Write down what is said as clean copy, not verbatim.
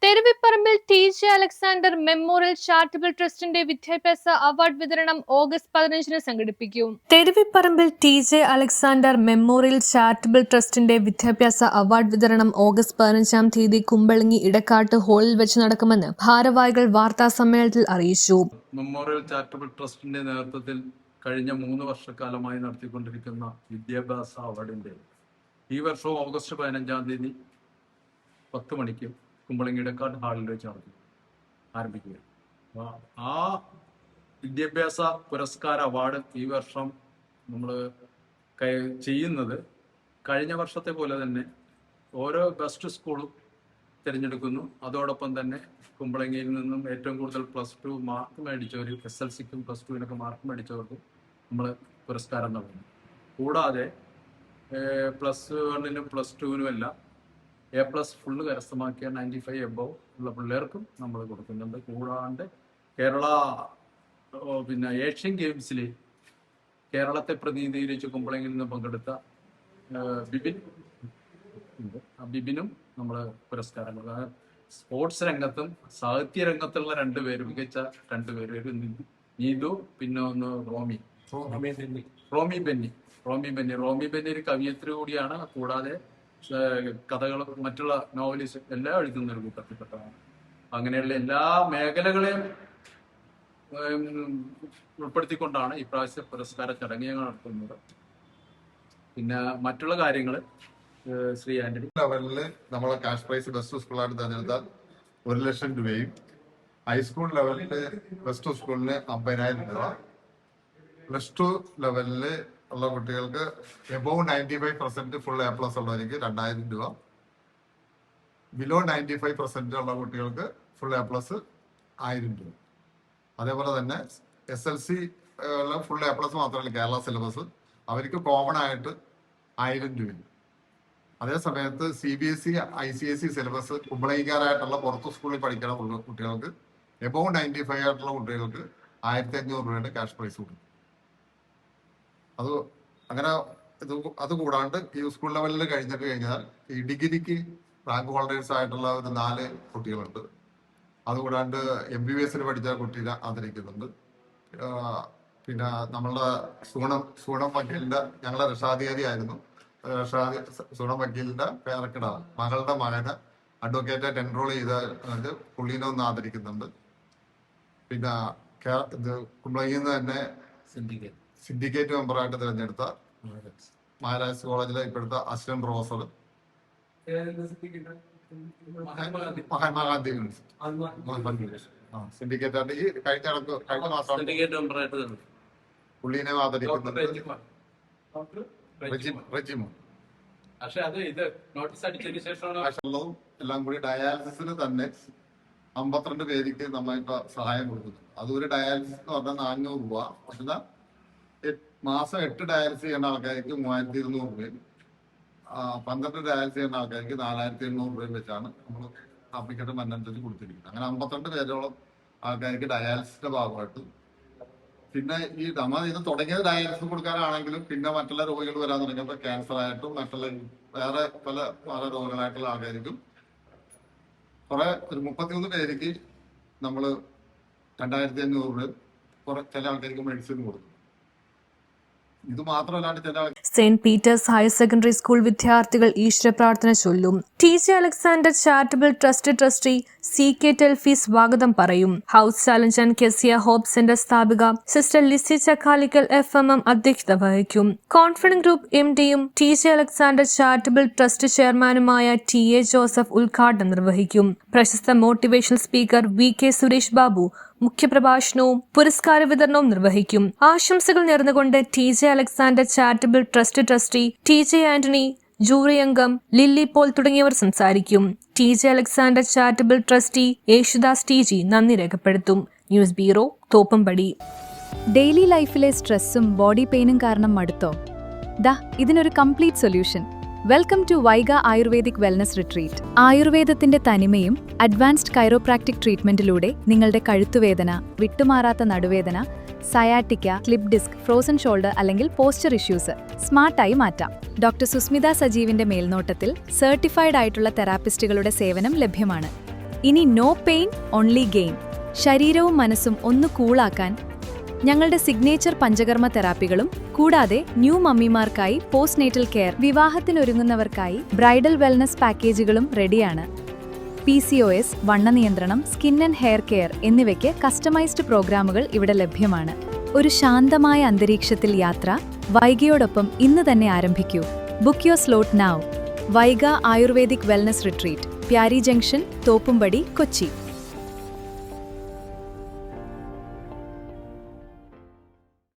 Theruvipparambil TJ Alexander memorial charitable ട്രസ്റ്റിന്റെ വിദ്യാഭ്യാസ award വിതരണം ഓഗസ്റ്റ് 15 സംഘടിപ്പിക്കും. Theruvipparambil TJ Alexander memorial charitable ട്രസ്റ്റിന്റെ വിദ്യാഭ്യാസ അവാർഡ് വിതരണം ഓഗസ്റ്റ് 15 കുമ്പളങ്ങി ഇടക്കാട്ട് ഹാളിൽ വെച്ച് നടക്കുമെന്ന് ഭാരവാഹികൾ വാർത്താ സമ്മേളനത്തിൽ അറിയിച്ചു. മെമ്മോറിയൽ ചാരിറ്റബിൾ ട്രസ്റ്റിന്റെ നേതൃത്വത്തിൽ കഴിഞ്ഞ 3 വർഷക്കാലമായി നടത്തിക്കൊണ്ടിരിക്കുന്ന വിദ്യാഭ്യാസ അവാർഡിന്റെ ഈ വർഷം ഓഗസ്റ്റ് 15 10 മണിക്ക് കുമ്പളങ്ങി ഇടക്കാട് ഹാളിൽ വെച്ച് ആരംഭിക്കുക. ആ വിദ്യാഭ്യാസ പുരസ്കാര അവാർഡ് ഈ വർഷം നമ്മൾ ചെയ്യുന്നത് കഴിഞ്ഞ വർഷത്തെ പോലെ തന്നെ ഓരോ ബെസ്റ്റ് സ്കൂളും തിരഞ്ഞെടുക്കുന്നു. അതോടൊപ്പം തന്നെ കുമ്പളങ്ങിയിൽ നിന്നും ഏറ്റവും കൂടുതൽ +2 മാർക്ക് മേടിച്ചവർ, SLCക്കും +2 മാർക്ക് മേടിച്ചവർക്ക് നമ്മൾ പുരസ്കാരം നൽകുന്നു. കൂടാതെ +1നും +2നും എല്ലാം A+ ഫുള്ള് കരസ്ഥമാക്കിയ 95 എബവ് ഉള്ള പിള്ളേർക്കും നമ്മൾ കൊടുക്കുന്നുണ്ട്. കൂടാണ്ട് കേരള ഏഷ്യൻ ഗെയിംസിൽ കേരളത്തെ പ്രതിനിധീകരിച്ച് കുമ്പളങ്ങിൽ നിന്ന് പങ്കെടുത്ത ബിബിനും നമ്മൾ പുരസ്കാരം കൊടുക്കുക. സ്പോർട്സ് രംഗത്തും സാഹിത്യ രംഗത്തുള്ള 2 പേര്, മികച്ച 2 പേര്, ഒരു നീതു, പിന്നെ ഒന്ന് റോമി ബെന്നി ഒരു കവിയത്രി കൂടിയാണ്. കൂടാതെ കഥകൾ, മറ്റുള്ള നോവലിസ്റ്റ് എല്ലാം എഴുതുന്ന ഒരു കൂട്ടത്തിൽപ്പെട്ടതാണ്. അങ്ങനെയുള്ള എല്ലാ മേഖലകളെയും ഉൾപ്പെടുത്തിക്കൊണ്ടാണ് ഇപ്രാവശ്യം പുരസ്കാര ചടങ്ങ് ഞങ്ങൾ നടത്തുന്നത്. പിന്നെ മറ്റുള്ള കാര്യങ്ങൾ ശ്രീ ആന്റണി. ലെവലില് നമ്മളെ ക്യാഷ് പ്രൈസ് ബെസ്റ്റ് സ്കൂളായിട്ട് തിരഞ്ഞെടുത്താൽ 1 ലക്ഷം രൂപയും, ഹൈസ്കൂൾ ലെവലില് ബെസ്റ്റ് സ്കൂളിന് 50,000 രൂപ, +2 ലെവലില് ഉള്ള കുട്ടികൾക്ക് എബോവ് 95% ഫുൾ A+ ഉള്ളവർക്ക് 2,000 രൂപ, ബിലോ 95% ഉള്ള കുട്ടികൾക്ക് ഫുൾ A+ 1,000 രൂപ. അതേപോലെ തന്നെ SLC ഫുൾ A+ മാത്രമല്ല കേരള സിലബസ്, അവർക്ക് കോമൺ ആയിട്ട് 1,000 രൂപ. അതേ സമയത്ത് CBSE ICSE സിലബസ് കുമ്പളങ്ങിക്കാരായിട്ടുള്ള പുറത്ത് സ്കൂളിൽ പഠിക്കുന്ന കുട്ടികൾക്ക് എബോവ് 95 ആയിട്ടുള്ള കുട്ടികൾക്ക് 1,500 രൂപയുടെ ക്യാഷ് പ്രൈസ് കൊടുക്കും. അത് കൂടാണ്ട് ഈ സ്കൂൾ ലെവലിൽ കഴിഞ്ഞാൽ ഈ ഡിഗ്രിക്ക് റാങ്ക് ഹോൾഡേഴ്സ് ആയിട്ടുള്ള ഒരു 4 കുട്ടികളുണ്ട്. അതുകൂടാണ്ട് MBBS പഠിച്ച കുട്ടീനെ ആദരിക്കുന്നുണ്ട്. പിന്നെ നമ്മളുടെ സൂണം വക്കീലിന്റെ, ഞങ്ങളുടെ രക്ഷാധികാരി ആയിരുന്നു, സൂണം വക്കീലിന്റെ പേരക്കിടാണ് മകളുടെ മകനെ അഡ്വക്കേറ്റായിട്ട് എൻറോൾ ചെയ്ത പുള്ളീനെ ഒന്ന് ആദരിക്കുന്നുണ്ട്. പിന്നെ കുമ്പളങ്ങിയിൽ നിന്ന് തന്നെ സിൻഡിക്കേറ്റ് മെമ്പറായിട്ട് തിരഞ്ഞെടുത്ത മഹാരാജ് കോളേജിലെ ഇപ്പോഴത്തെ അസിസ്റ്റന്റ് പ്രൊഫസർ മഹാത്മാഗാന്ധി സിൻഡിക്കേറ്റ് ആയിട്ട് ഈ കഴിഞ്ഞ മാസം പുള്ളീനെ ആദരിക്കുന്നുണ്ട്. എല്ലാം കൂടി ഡയാലിസിന് തന്നെ 52 പേർക്ക് നമ്മളിപ്പോ സഹായം കൊടുക്കുന്നു. അതൊരു ഡയാലിസിസ് എന്ന് പറഞ്ഞാൽ 400 രൂപ. പക്ഷെ മാസം 8 ഡയാലിസിസ് ചെയ്യുന്ന ആൾക്കാർക്ക് 3,200 രൂപയും, 12 ഡയാലിസിസ് ചെയ്യുന്ന ആൾക്കാർക്ക് 4,800 രൂപയും വെച്ചാണ് നമ്മൾ ആപ്ലിക്കേഷൻ അനുസരിച്ച് കൊടുത്തിരിക്കുന്നത്. അങ്ങനെ 52 പേരോളം ആൾക്കാർക്ക് ഡയാലിസിന്റെ ഭാഗമായിട്ട്. പിന്നെ നമ്മൾ ഇത് തുടങ്ങിയത് ഡയാലിസിസ് കൊടുക്കാനാണെങ്കിലും പിന്നെ മറ്റുള്ള രോഗികൾ വരാൻ തുടങ്ങിയപ്പോൾ ക്യാൻസർ ആയിട്ടും മറ്റുള്ള വേറെ പല രോഗങ്ങളായിട്ടുള്ള ആൾക്കാർക്കും ഒരു 33 പേർക്ക് നമ്മൾ 2,500 രൂപ, ചില ആൾക്കാർക്ക് മെഡിസിൻ കൊടുക്കും. ഇത് മാത്രമല്ലാണ്ട് saint Peter's higher secondary school വിദ്യാർത്ഥികൾ ഈശ്വര പ്രാർത്ഥന ചൊല്ലും. TJ Alexander charitable trust trustee CK Telphy സ്വാഗതം പറയും. House challenge and Kezia hope centre സ്ഥാപിക സിസ്റ്റർ ലിസി ചക്കാലിക്കൽ FMM അധ്യക്ഷത വഹിക്കും. കോൺഫിഡന്റ് ഗ്രൂപ്പ് MDയും TJ അലക്സാണ്ടർ ചാരിറ്റബിൾ ട്രസ്റ്റ് ചെയർമാനുമായ TA ജോസഫ് ഉദ്ഘാടനം നിർവഹിക്കും. പ്രശസ്ത motivational speaker VK Suresh Babu മുഖ്യപ്രഭാഷണവും പുരസ്കാര വിതരണവും നിർവഹിക്കും. ആശംസകൾ നേർന്നുകൊണ്ട് TJ Alexander charitable trust trustee TJ Antony, jury അംഗം ലില്ലി പോൾ തുടങ്ങിയവർ സംസാരിക്കും. TJ Alexander charitable trustee Yesudas TG നന്ദി രേഖപ്പെടുത്തും. News bureau, Thoppumpady. ഡെയിലി ലൈഫിലെ സ്ട്രെസ്സും ബോഡി പെയിനും കാരണം മടുത്തോ? ഇതിനൊരു complete solution. Welcome to Vaiga ayurvedic wellness retreat. ആയുർവേദത്തിന്റെ തനിമയും അഡ്വാൻസ്ഡ് കൈറോപ്രാക്ടിക് ട്രീറ്റ്മെന്റിലൂടെ നിങ്ങളുടെ കഴുത്തുവേദന, വിട്ടുമാറാത്ത നടുവേദന, sciatica, slip disc, frozen shoulder അല്ലെങ്കിൽ പോസ്ചർ ഇഷ്യൂസ് സ്മാർട്ടായി മാറ്റാം. ഡോക്ടർ സുസ്മിത സജീവിന്റെ മേൽനോട്ടത്തിൽ സർട്ടിഫൈഡ് ആയിട്ടുള്ള തെറാപ്പിസ്റ്റുകളുടെ സേവനം ലഭ്യമാണ്. ഇനി നോ പെയിൻ ഓൺലി ഗെയിൻ. ശരീരവും മനസ്സും ഒന്ന് കൂളാക്കാൻ ഞങ്ങളുടെ സിഗ്നേച്ചർ പഞ്ചകർമ്മ തെറാപ്പികളും കൂടാതെ ന്യൂ മമ്മിമാർക്കായി പോസ്റ്റ്നേറ്റൽ കെയർ, വിവാഹത്തിനൊരുങ്ങുന്നവർക്കായി ബ്രൈഡൽ വെൽനസ് പാക്കേജുകളും റെഡിയാണ്. PCOS, വണ്ണ നിയന്ത്രണം, സ്കിൻ ആൻഡ് ഹെയർ കെയർ എന്നിവയ്ക്ക് കസ്റ്റമൈസ്ഡ് പ്രോഗ്രാമുകൾ ഇവിടെ ലഭ്യമാണ്. ഒരു ശാന്തമായ അന്തരീക്ഷത്തിൽ യാത്ര വൈഗയോടൊപ്പം ഇന്ന് തന്നെ ആരംഭിക്കൂ. Book your slot now. Vaiga ayurvedic wellness retreat, Pyari junction, Thoppumpady, Kochi.